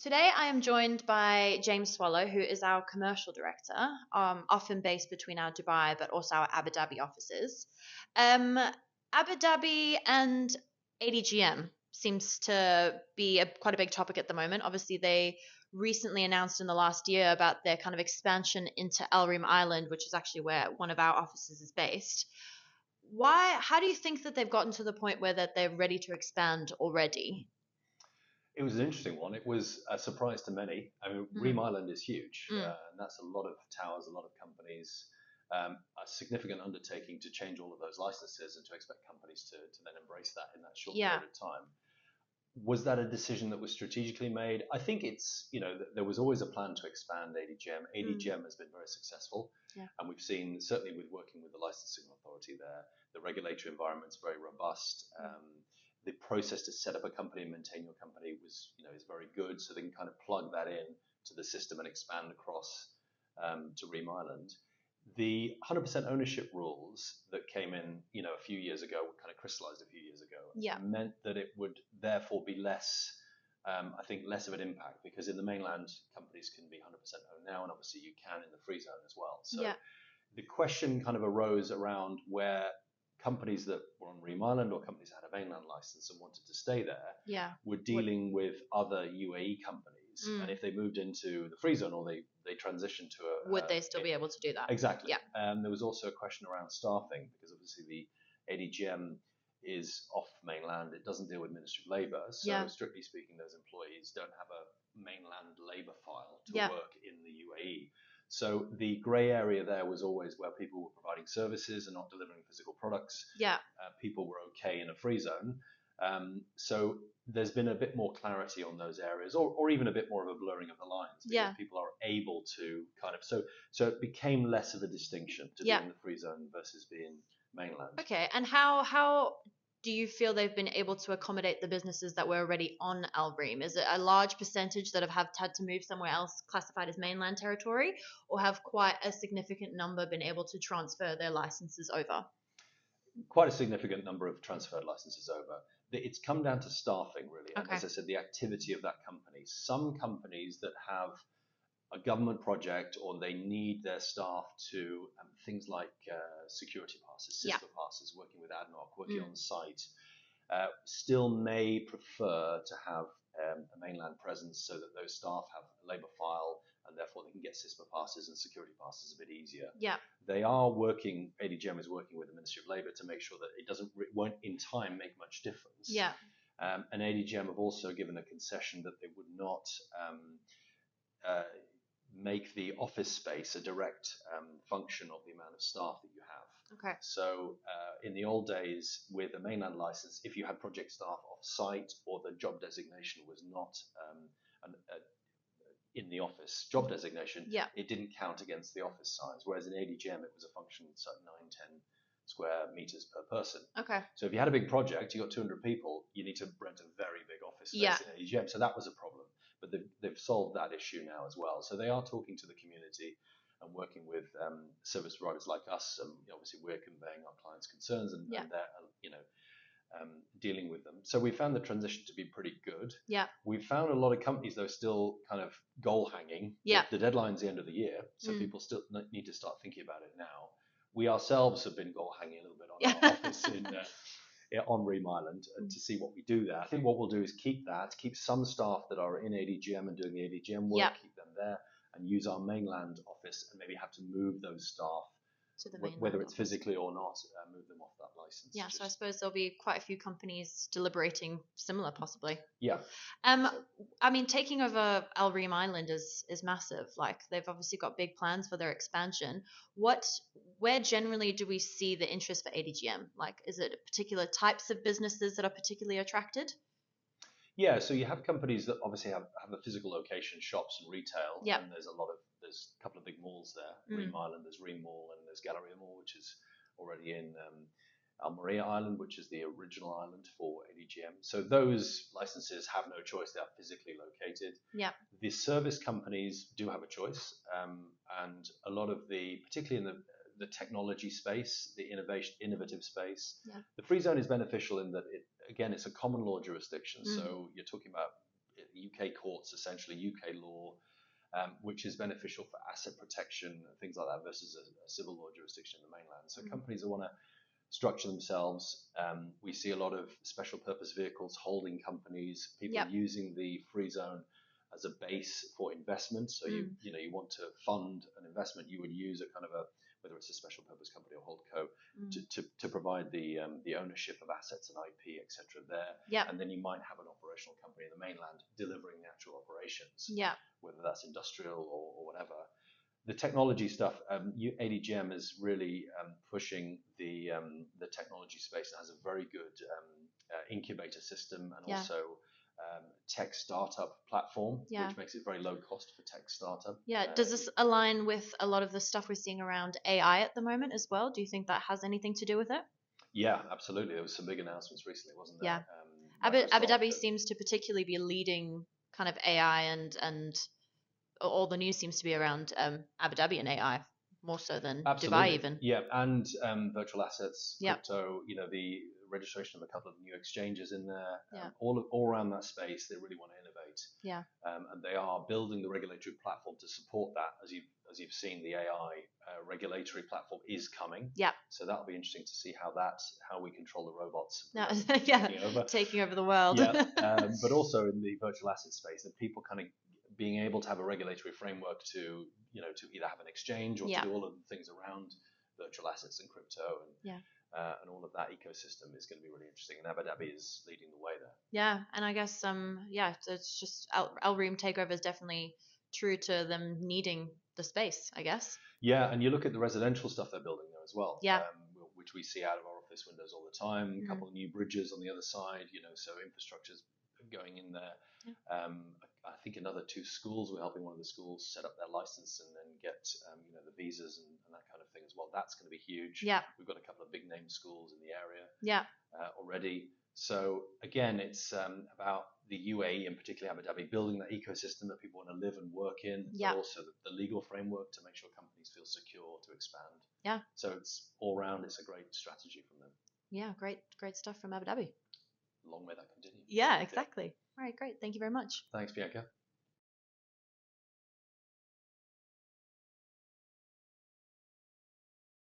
Today, I am joined by James Swallow, who is our commercial director, often based between our Dubai but also our Abu Dhabi offices. Abu Dhabi and ADGM seems to be quite a big topic at the moment. Obviously, they recently announced in the last year about their kind of expansion into Reem Island, which is actually where one of our offices is based. How do you think that they've gotten to the point where that they're ready to expand already? It was an interesting one. It was a surprise to many. I mean, Mm, Reem Island is huge, mm, and that's a lot of towers, a lot of companies, a significant undertaking to change all of those licenses and to expect companies to then embrace that in that short yeah. period of time. Was that a decision that was strategically made? I think there was always a plan to expand ADGM. Mm, ADGM has been very successful, yeah. and we've seen, certainly with working with the licensing authority there, the regulatory environment's very robust. The process to set up a company and maintain your company is very good, so they can kind of plug that in to the system and expand across to Reem Island. The 100% ownership rules that came in, a few years ago, kind of crystallized a few years ago, Yeah. meant that it would therefore be less, I think, less of an impact, because in the mainland, companies can be 100% owned now, and obviously you can in the free zone as well. So Yeah. the question kind of arose around where companies that were on Reem Island or companies that had a mainland license and wanted to stay there Yeah. were dealing with other UAE companies. And Mm. if they moved into the free zone or they transitioned to Would they still be able to do that? exactly. Yeah. There was also a question around staffing, because obviously the ADGM is off mainland. It doesn't deal with Ministry of Labour. So Yeah. strictly speaking, those employees don't have a mainland labour file to Yeah. work in the UAE. So the grey area there was always where people were providing services and not delivering physical products. Yeah. People were okay in a free zone. So there's been a bit more clarity on those areas, or even a bit more of a blurring of the lines, because Yeah. people are able to kind of so it became less of a distinction to be Yeah. in the free zone versus being mainland. Okay. And how do you feel they've been able to accommodate the businesses that were already on Al Reem? Is it a large percentage that have had to move somewhere else classified as mainland territory, or have quite a significant number been able to transfer their licenses over? Quite a significant number of transferred licenses over. It's come down to staffing, really, and Okay. as I said, the activity of that company. Some companies that have a government project, or they need their staff to things like security passes, Yeah. CISPA passes, working with ADNOC, working Mm. on site, still may prefer to have a mainland presence, so that those staff have a labour file, and therefore they can get CISPA passes and security passes a bit easier. Yeah. They are working, ADGM is working with the Ministry of Labour to make sure that it won't in time make much difference. Yeah. And ADGM have also given a concession that they would not uh, make the office space a direct function of the amount of staff that you have. Okay. So in the old days, with a mainland license, if you had project staff off site, or the job designation was not in the office job designation, Yeah. it didn't count against the office size. Whereas in ADGM, it was a function so 9-10 square meters per person. Okay. So if you had a big project, you got 200 people, you need to rent a very big office space Yeah. in ADGM. So that was a problem. But they've solved that issue now as well. So they are talking to the community and working with service providers like us. Obviously, we're conveying our clients' concerns, and Yeah. they're dealing with them. So we found the transition to be pretty good. Yeah. We found a lot of companies, though, still kind of goal hanging. Yeah. The deadline's the end of the year, so people still need to start thinking about it now. We ourselves have been goal hanging a little bit on our office on Reem Island, to see what we do there. I think what we'll do is keep some staff that are in ADGM and doing the ADGM work, Yeah. keep them there, and use our mainland office, and maybe have to move those staff, To the mainland whether it's office. physically or not, move them off that license. Yeah, so I suppose there'll be quite a few companies deliberating similar, possibly. Yeah. I mean, taking over Al Reem Island is massive. Like, they've obviously got big plans for their expansion. Where generally do we see the interest for ADGM? Like, is it particular types of businesses that are particularly attracted? Yeah, so you have companies that obviously have a physical location, shops and retail, Yep. and there's a couple of big malls there. Reem Island, there's Reem Mall, and there's Galleria Mall, which is already in Al Maria Island, which is the original island for ADGM. So those licenses have no choice; they are physically located. Yeah. The service companies do have a choice, and a lot of particularly in the technology space, the innovative space, the free zone is beneficial in that it's a common law jurisdiction. So you're talking about UK courts, essentially UK law, which is beneficial for asset protection and things like that versus a civil law jurisdiction in the mainland. So companies that want to structure themselves, we see a lot of special purpose vehicles, holding companies, people using the free zone as a base for investment. So you want to fund an investment, you would use a kind of whether it's a special purpose company or holdco to provide the ownership of assets and IP, etc. there. And then you might have an operational company in the mainland delivering the actual operations, whether that's industrial or whatever. The technology stuff, ADGM is really pushing the technology space and has a very good incubator system and also tech startup platform, which makes it very low cost for tech startup. Does this align with a lot of the stuff we're seeing around AI at the moment as well? Do you think that has anything to do with it? Yeah, absolutely. There was some big announcements recently, wasn't there? Abu Dhabi seems to particularly be leading kind of AI, and all the news seems to be around Abu Dhabi and AI more so than Dubai even. Yeah, and virtual assets, crypto, the registration of a couple of new exchanges in there, all around that space. They really want to innovate. And they are building the regulatory platform to support that. As you've seen, the AI regulatory platform is coming. So that'll be interesting to see how we control the robots. Taking over the world. But also in the virtual asset space, that people kind of being able to have a regulatory framework to either have an exchange or to do all of the things around virtual assets and crypto and all of that ecosystem is going to be really interesting. And Abu Dhabi is leading the way there. And I guess it's just Al Reem takeover is definitely true to them needing the space, I guess. And you look at the residential stuff they're building there as well. Which we see out of our office windows all the time. A couple of new bridges on the other side, so infrastructure's going in there. I think another 2 schools, we're helping one of the schools set up their license and then get the visas and that kind of thing as well. That's going to be huge. We've got a couple of big name schools in the area already. So again, it's about the UAE and particularly Abu Dhabi building that ecosystem that people want to live and work in, but also the legal framework to make sure companies feel secure to expand. So it's all round, it's a great strategy from them. Great stuff from Abu Dhabi. Long may that continue. Exactly. All right, great. Thank you very much. Thanks, Bianca.